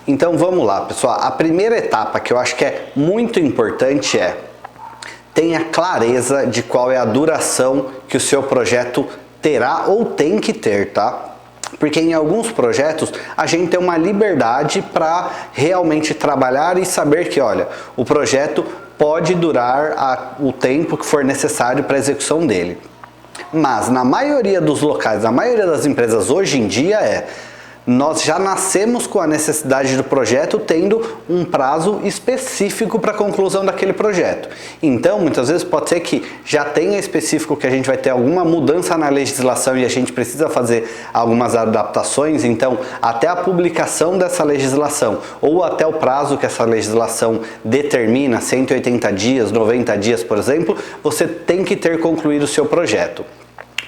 Então vamos lá, pessoal. A primeira etapa que eu acho que é muito importante é: tenha clareza de qual é a duração que o seu projeto terá ou tem que ter, tá? Porque em alguns projetos a gente tem uma liberdade para realmente trabalhar e saber que, olha, o projeto pode durar o tempo que for necessário para a execução dele. Mas na maioria dos locais, na maioria das empresas hoje em dia nós já nascemos com a necessidade do projeto tendo um prazo específico para a conclusão daquele projeto. Então, muitas vezes pode ser que já tenha específico que a gente vai ter alguma mudança na legislação e a gente precisa fazer algumas adaptações, então até a publicação dessa legislação ou até o prazo que essa legislação determina, 180 dias, 90 dias, por exemplo, você tem que ter concluído o seu projeto.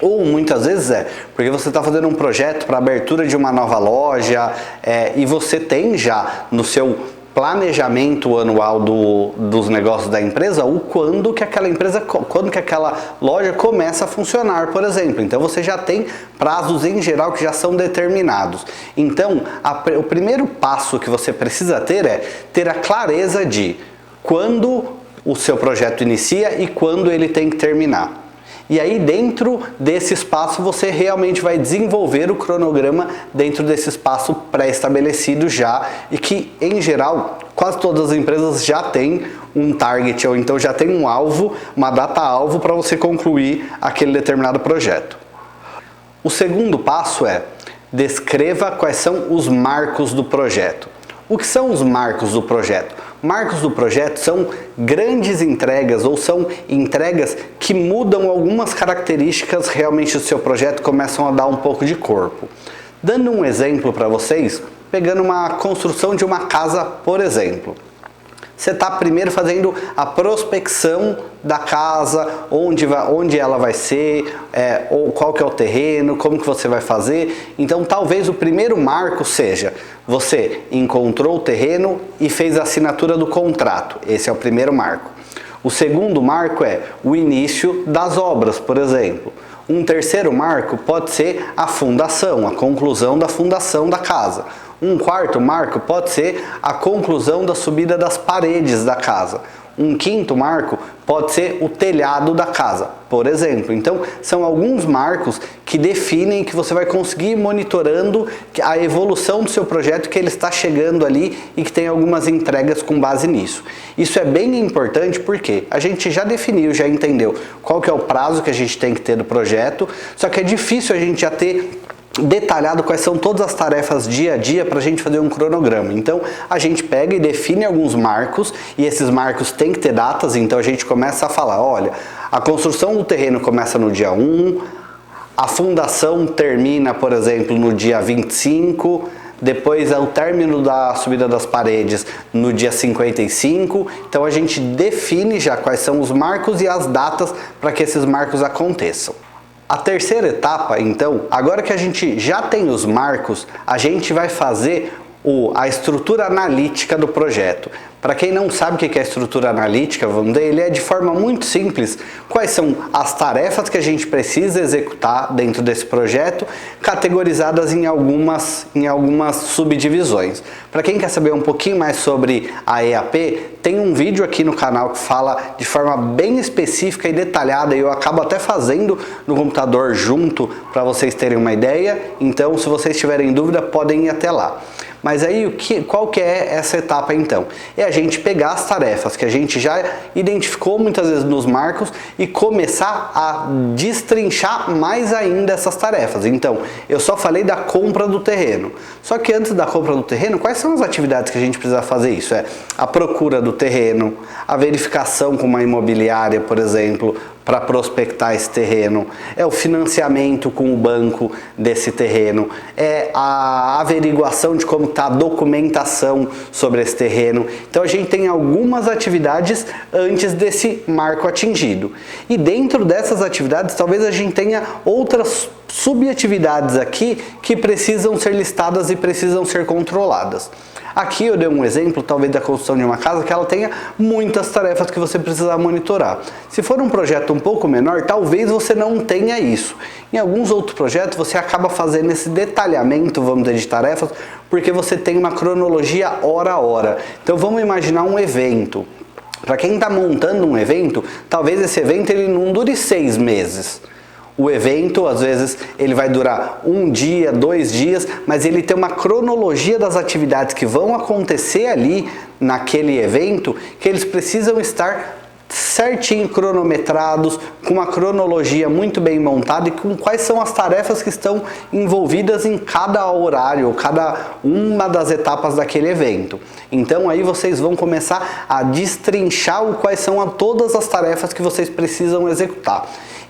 Ou muitas vezes porque você está fazendo um projeto para abertura de uma nova loja e você tem já no seu planejamento anual dos negócios da empresa quando que aquela loja começa a funcionar, por exemplo. Então você já tem prazos em geral que já são determinados. Então o primeiro passo que você precisa ter é ter a clareza de quando o seu projeto inicia e quando ele tem que terminar. E aí dentro desse espaço você realmente vai desenvolver o cronograma dentro desse espaço pré-estabelecido já, e que em geral quase todas as empresas já têm um target, ou então já tem um alvo, uma data-alvo para você concluir aquele determinado projeto. O segundo passo é: descreva quais são os marcos do projeto. O que são os marcos do projeto? Marcos do projeto são grandes entregas ou são entregas que mudam algumas características realmente do seu projeto, começam a dar um pouco de corpo. Dando um exemplo para vocês, pegando uma construção de uma casa, por exemplo. Você está primeiro fazendo a prospecção da casa, onde ela vai ser, ou qual que é o terreno, como que você vai fazer. Então talvez o primeiro marco seja: você encontrou o terreno e fez a assinatura do contrato. Esse é o primeiro marco. O segundo marco é o início das obras, por exemplo. Um terceiro marco pode ser a fundação, a conclusão da fundação da casa. Um quarto marco pode ser a conclusão da subida das paredes da casa. Um quinto marco pode ser o telhado da casa, por exemplo. Então, são alguns marcos que definem que você vai conseguir ir monitorando a evolução do seu projeto, que ele está chegando ali e que tem algumas entregas com base nisso. Isso é bem importante porque a gente já definiu, já entendeu qual que é o prazo que a gente tem que ter do projeto, só que é difícil a gente já ter detalhado quais são todas as tarefas dia a dia para a gente fazer um cronograma. Então a gente pega e define alguns marcos, e esses marcos têm que ter datas. Então a gente começa a falar: olha, a construção do terreno começa no dia 1, a fundação termina, por exemplo, no dia 25, depois é o término da subida das paredes no dia 55. Então a gente define já quais são os marcos e as datas para que esses marcos aconteçam. A terceira etapa, então, agora que a gente já tem os marcos, a gente vai fazer a estrutura analítica do projeto. Para quem não sabe o que é a estrutura analítica, vamos ver, ele é de forma muito simples. Quais são as tarefas que a gente precisa executar dentro desse projeto, categorizadas em algumas subdivisões. Para quem quer saber um pouquinho mais sobre a EAP, tem um vídeo aqui no canal que fala de forma bem específica e detalhada, e eu acabo até fazendo no computador junto para vocês terem uma ideia. Então, se vocês tiverem dúvida, podem ir até lá. Mas aí, qual que é essa etapa então? É a gente pegar as tarefas que a gente já identificou muitas vezes nos marcos e começar a destrinchar mais ainda essas tarefas. Então, eu só falei da compra do terreno. Só que antes da compra do terreno, quais são as atividades que a gente precisa fazer isso? É a procura do terreno, a verificação com uma imobiliária, por exemplo, para prospectar esse terreno, é o financiamento com o banco desse terreno, é a averiguação de como está a documentação sobre esse terreno. Então a gente tem algumas atividades antes desse marco atingido. E dentro dessas atividades, talvez a gente tenha outras subatividades aqui que precisam ser listadas e precisam ser controladas. Aqui eu dei um exemplo, talvez da construção de uma casa, que ela tenha muitas tarefas que você precisa monitorar. Se for um projeto um pouco menor, talvez você não tenha isso. Em alguns outros projetos, você acaba fazendo esse detalhamento, vamos dizer, de tarefas, porque você tem uma cronologia hora a hora. Então vamos imaginar um evento. Para quem está montando um evento, talvez esse evento ele não dure 6 meses. O evento, às vezes, ele vai durar 1 dia, 2 dias, mas ele tem uma cronologia das atividades que vão acontecer ali naquele evento, que eles precisam estar certinho cronometrados, com uma cronologia muito bem montada e com quais são as tarefas que estão envolvidas em cada horário, cada uma das etapas daquele evento. Então aí vocês vão começar a destrinchar quais são todas as tarefas que vocês precisam executar.